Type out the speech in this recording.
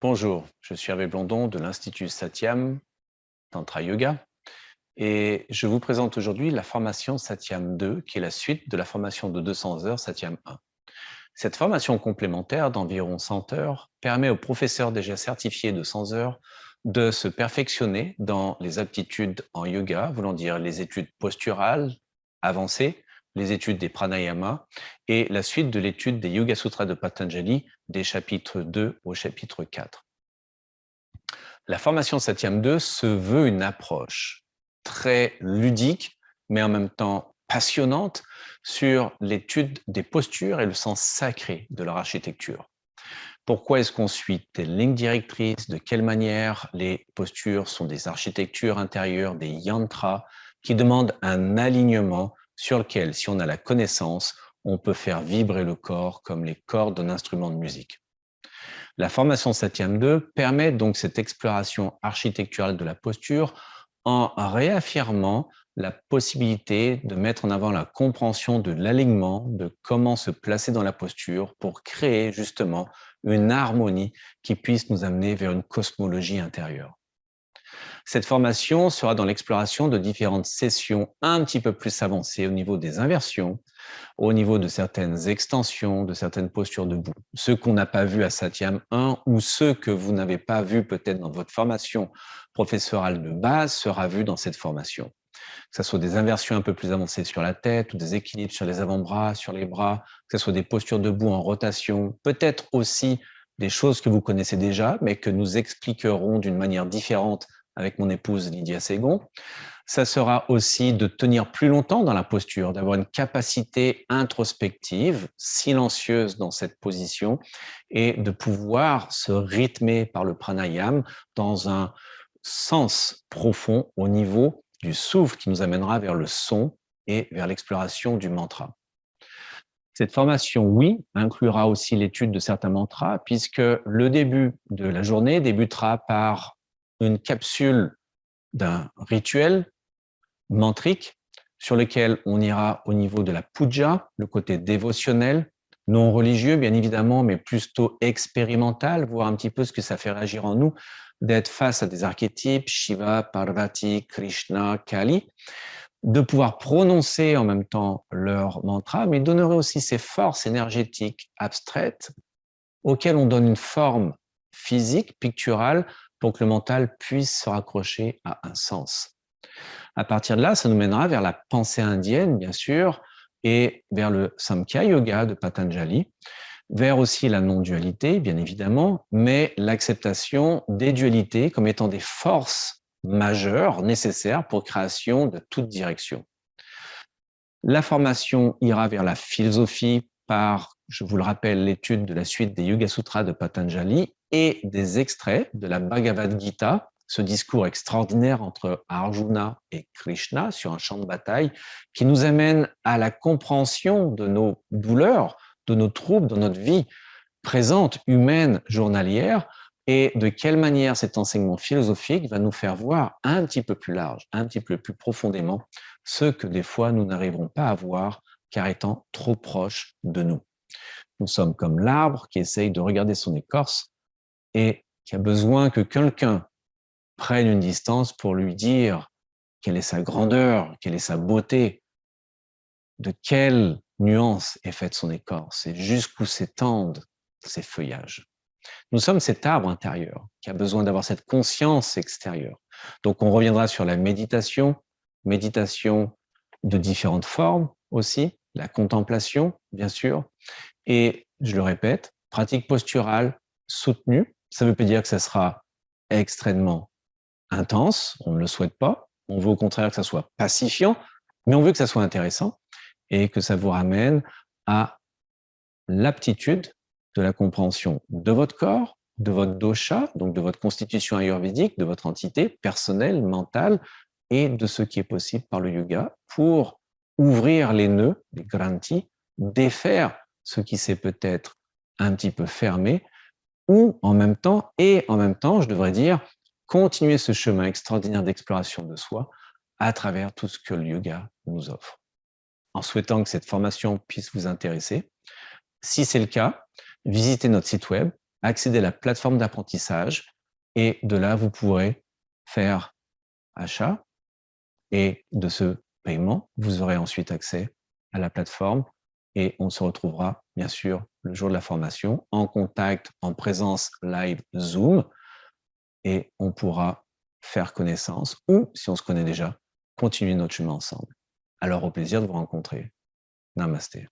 Bonjour, je suis Hervé Blondon de l'Institut Satyam Tantra Yoga et je vous présente aujourd'hui la formation Satyam 2 qui est la suite de la formation de 200 heures Satyam 1. Cette formation complémentaire d'environ 100 heures permet aux professeurs déjà certifiés de 100 heures de se perfectionner dans les aptitudes en yoga, voulant dire les études posturales avancées, les études des pranayamas et la suite de l'étude des Yoga Sutras de Patanjali des chapitres 2 au chapitre 4. La formation Satyam 2 se veut une approche très ludique, mais en même temps passionnante sur l'étude des postures et le sens sacré de leur architecture. Pourquoi est-ce qu'on suit telle ligne directrice? De quelle manière les postures sont des architectures intérieures, des yantras qui demandent un alignement sur lequel, si on a la connaissance, on peut faire vibrer le corps comme les cordes d'un instrument de musique. La formation Satyam 2 permet donc cette exploration architecturale de la posture en réaffirmant la possibilité de mettre en avant la compréhension de l'alignement, de comment se placer dans la posture pour créer justement une harmonie qui puisse nous amener vers une cosmologie intérieure. Cette formation sera dans l'exploration de différentes sessions un petit peu plus avancées au niveau des inversions, au niveau de certaines extensions, de certaines postures debout. Ceux qu'on n'a pas vu à Satyam 1 ou ceux que vous n'avez pas vu peut-être dans votre formation professorale de base sera vu dans cette formation. Que ce soit des inversions un peu plus avancées sur la tête ou des équilibres sur les avant-bras, sur les bras, que ce soit des postures debout en rotation, peut-être aussi des choses que vous connaissez déjà, mais que nous expliquerons d'une manière différente avec mon épouse Lydia Ségon. Ça sera aussi de tenir plus longtemps dans la posture, d'avoir une capacité introspective, silencieuse dans cette position et de pouvoir se rythmer par le pranayama dans un sens profond au niveau du souffle qui nous amènera vers le son et vers l'exploration du mantra. Cette formation, oui, inclura aussi l'étude de certains mantras, puisque le début de la journée débutera par une capsule d'un rituel mantrique sur lequel on ira au niveau de la puja, le côté dévotionnel, non religieux bien évidemment, mais plutôt expérimental, voir un petit peu ce que ça fait réagir en nous, d'être face à des archétypes, Shiva, Parvati, Krishna, Kali, de pouvoir prononcer en même temps leur mantra, mais d'honorer aussi ces forces énergétiques abstraites auxquelles on donne une forme physique, picturale, pour que le mental puisse se raccrocher à un sens. À partir de là, ça nous mènera vers la pensée indienne, bien sûr, et vers le Samkhya Yoga de Patanjali, vers aussi la non-dualité, bien évidemment, mais l'acceptation des dualités comme étant des forces majeures nécessaires pour création de toute direction. La formation ira vers la philosophie par, je vous le rappelle, l'étude de la suite des Yoga Sutras de Patanjali et des extraits de la Bhagavad Gita, ce discours extraordinaire entre Arjuna et Krishna sur un champ de bataille qui nous amène à la compréhension de nos douleurs, de nos troubles dans notre vie présente, humaine, journalière, et de quelle manière cet enseignement philosophique va nous faire voir un petit peu plus large, un petit peu plus profondément ce que des fois nous n'arriverons pas à voir car étant trop proches de nous. Nous sommes comme l'arbre qui essaye de regarder son écorce et qui a besoin que quelqu'un prenne une distance pour lui dire quelle est sa grandeur, quelle est sa beauté, de quelle nuance est faite son écorce et jusqu'où s'étendent ses feuillages. Nous sommes cet arbre intérieur qui a besoin d'avoir cette conscience extérieure. Donc on reviendra sur la méditation, méditation de différentes formes aussi, la contemplation bien sûr, et je le répète, pratique posturale soutenue, ça ne veut pas dire que ça sera extrêmement intense, on ne le souhaite pas, on veut au contraire que ça soit pacifiant, mais on veut que ça soit intéressant et que ça vous ramène à l'aptitude de la compréhension de votre corps, de votre dosha, donc de votre constitution ayurvédique, de votre entité personnelle, mentale, et de ce qui est possible par le yoga pour ouvrir les nœuds, les granthis, défaire ce qui s'est peut-être un petit peu fermé, ou en même temps, je devrais dire, continuer ce chemin extraordinaire d'exploration de soi à travers tout ce que le yoga nous offre. En souhaitant que cette formation puisse vous intéresser, si c'est le cas, visitez notre site web accéder à la plateforme d'apprentissage et de là, vous pourrez faire achat et de ce paiement, vous aurez ensuite accès à la plateforme et on se retrouvera bien sûr le jour de la formation en contact, en présence live Zoom et on pourra faire connaissance ou, si on se connaît déjà, continuer notre chemin ensemble. Alors, au plaisir de vous rencontrer. Namasté.